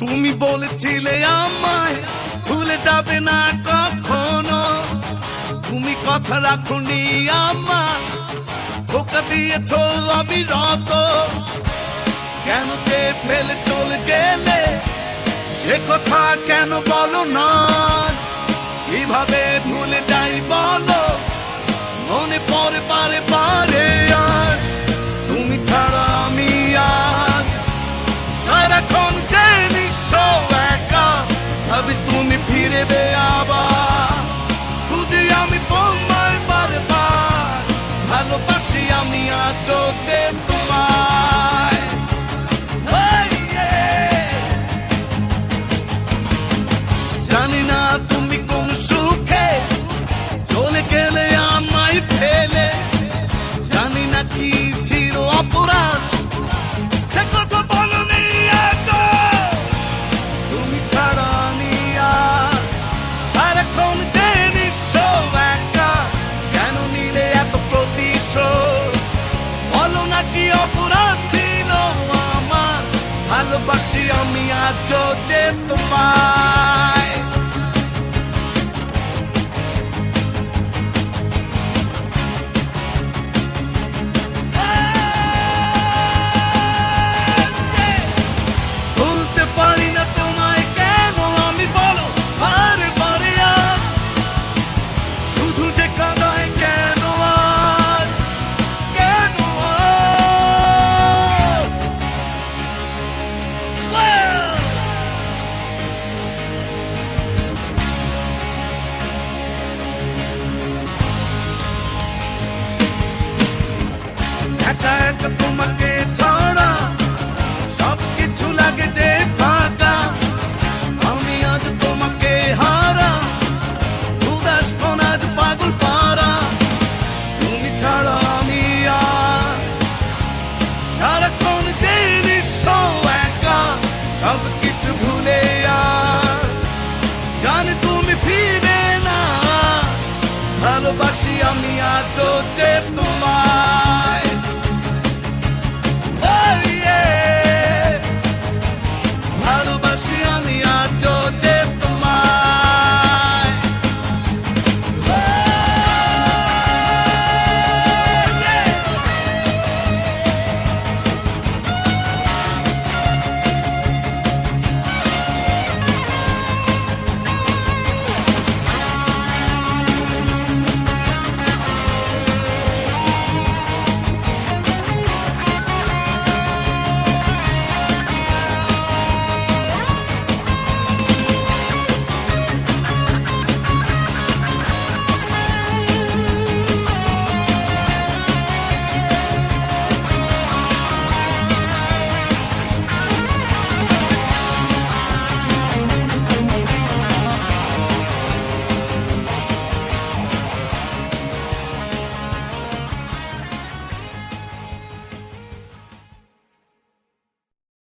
তুমি বলেছিলে আমায় ভুলে যাবে না কখনো, তুমি কথা রাখোনি আমার, ধোঁকা দিয়েছ অবিরত। কেন যে ফেলে চলে গেলে সে কথা কেন বলো না, কিভাবে ভুলে যাই বলো, মনে পড়ে বারে বারে। আর তুমি ছাড়া আমি আজ সারাক্ষণ যে নিঃস্ব একা, ভাবি তুমি ফিরবে আবার, বুঝি আমি তোমায় বারে বার, ভালোবাসি আমি আজ যে তোমায়। জানি না তুমি কোন সুখে চলে গেলে আমায় ফেলে, জানি না কি ছিল অপরাধ সে কথা বলনি একা। তুমি ছাড়া আমি আর সারাক্ষণ যে নিঃস্ব একা, কেন নিলে এত প্রতিশোধ, বলো না কি অপরাধ ছিল আমার, ভালোবাসি আমি আজ যে তোমায়।